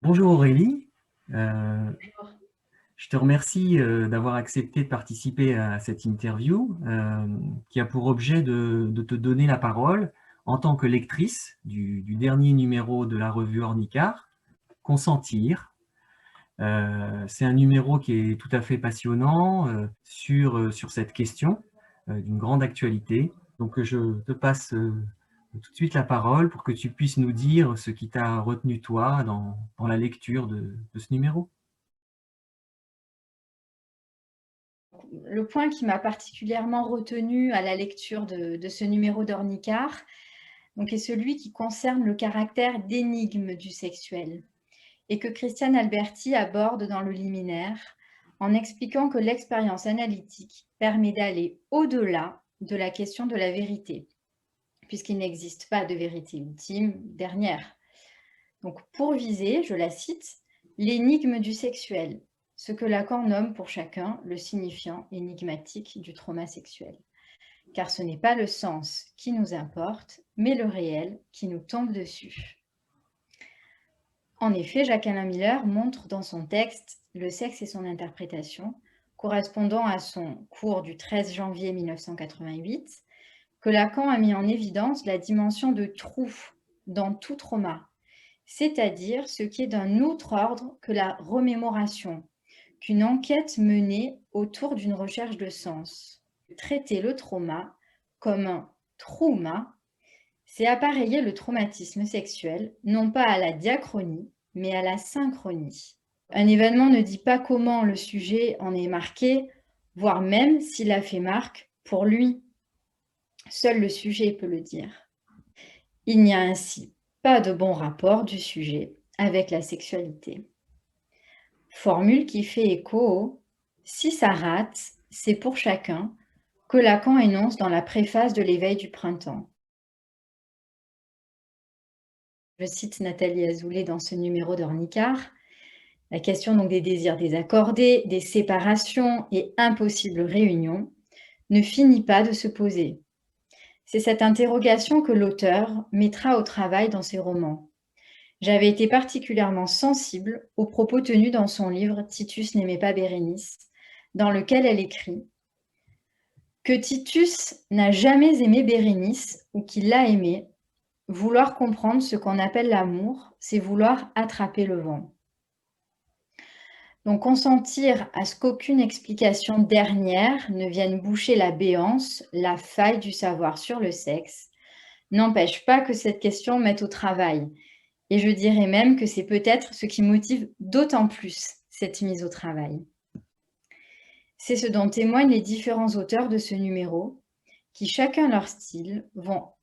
Bonjour Aurélie. Euh, Bonjour. je te remercie d'avoir accepté de participer à cette interview qui a pour objet de te donner la parole en tant que lectrice du dernier numéro de la revue Ornicart, Consentir. C'est un numéro qui est tout à fait passionnant sur cette question d'une grande actualité. Donc je te passe tout de suite la parole pour que tu puisses nous dire ce qui t'a retenu toi dans la lecture de ce numéro. Le point qui m'a particulièrement retenue à la lecture de ce numéro d'Ornicart, donc, est celui qui concerne le caractère d'énigme du sexuel et que Christiane Alberti aborde dans le liminaire en expliquant que l'expérience analytique permet d'aller au-delà de la question de la vérité, puisqu'il n'existe pas de vérité ultime dernière. Donc, pour viser, je la cite, l'énigme du sexuel, ce que Lacan nomme pour chacun le signifiant énigmatique du trauma sexuel. Car ce n'est pas le sens qui nous importe, mais le réel qui nous tombe dessus. En effet, Jacques-Alain Miller montre dans son texte Le sexe et son interprétation, correspondant à son cours du 13 janvier 1988, que Lacan a mis en évidence la dimension de trou dans tout trauma, c'est-à-dire ce qui est d'un autre ordre que la remémoration, qu'une enquête menée autour d'une recherche de sens. Traiter le trauma comme un trauma, c'est appareiller le traumatisme sexuel, non pas à la diachronie, mais à la synchronie. Un événement ne dit pas comment le sujet en est marqué, voire même s'il a fait marque pour lui. Seul le sujet peut le dire. Il n'y a ainsi pas de bon rapport du sujet avec la sexualité. Formule qui fait écho au « si ça rate, c'est pour chacun » que Lacan énonce dans la préface de l'Éveil du printemps. Je cite Nathalie Azoulay dans ce numéro d'Ornicart. La question donc des désirs désaccordés, des séparations et impossibles réunions ne finit pas de se poser. C'est cette interrogation que l'auteur mettra au travail dans ses romans. J'avais été particulièrement sensible aux propos tenus dans son livre « Titus n'aimait pas Bérénice », dans lequel elle écrit que Titus n'a jamais aimé Bérénice ou qu'il l'a aimée. Vouloir comprendre ce qu'on appelle l'amour, c'est vouloir attraper le vent. Donc consentir à ce qu'aucune explication dernière ne vienne boucher la béance, la faille du savoir sur le sexe, n'empêche pas que cette question mette au travail. Et je dirais même que c'est peut-être ce qui motive d'autant plus cette mise au travail. C'est ce dont témoignent les différents auteurs de ce numéro, qui chacun leur style vont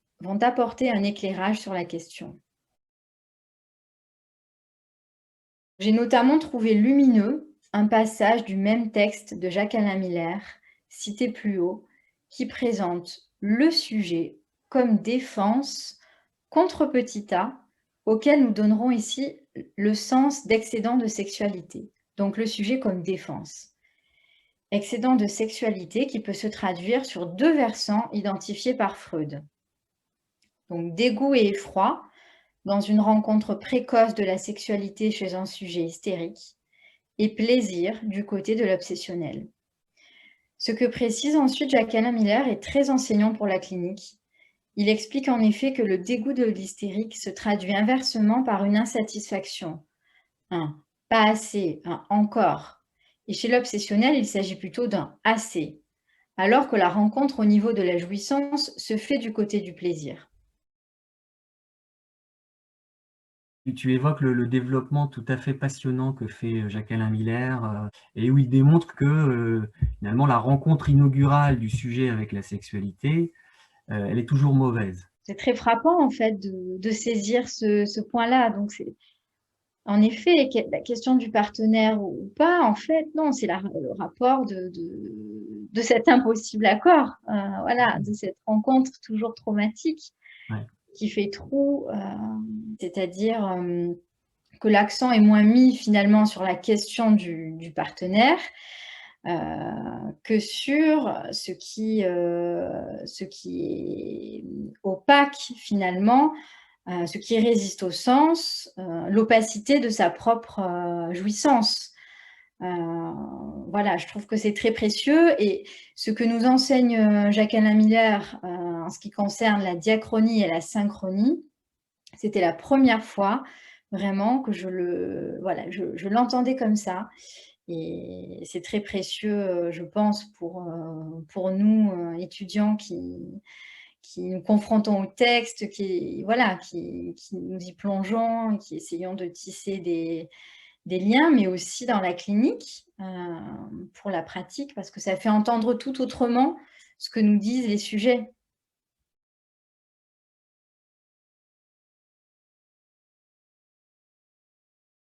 apporter un éclairage sur la question. J'ai notamment trouvé lumineux un passage du même texte de Jacques-Alain Miller, cité plus haut, qui présente le sujet comme défense contre petit a, auquel nous donnerons ici le sens d'excédent de sexualité. Donc le sujet comme défense. Excédent de sexualité qui peut se traduire sur deux versants identifiés par Freud. Donc dégoût et effroi dans une rencontre précoce de la sexualité chez un sujet hystérique et plaisir du côté de l'obsessionnel. Ce que précise ensuite Jacques-Alain Miller est très enseignant pour la clinique. Il explique en effet que le dégoût de l'hystérique se traduit inversement par une insatisfaction, un pas assez, un encore. Et chez l'obsessionnel, il s'agit plutôt d'un assez, alors que la rencontre au niveau de la jouissance se fait du côté du plaisir. Tu évoques le développement tout à fait passionnant que fait Jacques-Alain Miller et où il démontre que finalement la rencontre inaugurale du sujet avec la sexualité, elle est toujours mauvaise. C'est très frappant en fait de saisir ce point-là. Donc en effet, la question du partenaire ou pas, en fait, non, c'est le rapport de cet impossible accord, voilà, de cette rencontre toujours traumatique Ouais. qui fait trou, c'est-à-dire que l'accent est moins mis finalement sur la question du partenaire que sur ce qui est opaque finalement ce qui résiste au sens, l'opacité de sa propre jouissance. Voilà, je trouve que c'est très précieux. Et ce que nous enseigne Jacques-Alain Miller en ce qui concerne la diachronie et la synchronie, c'était la première fois vraiment que je l'entendais comme ça. Et c'est très précieux, je pense, pour nous, étudiants qui nous confrontons au texte, qui nous y plongeons, et qui essayons de tisser des liens, mais aussi dans la clinique, pour la pratique, parce que ça fait entendre tout autrement ce que nous disent les sujets.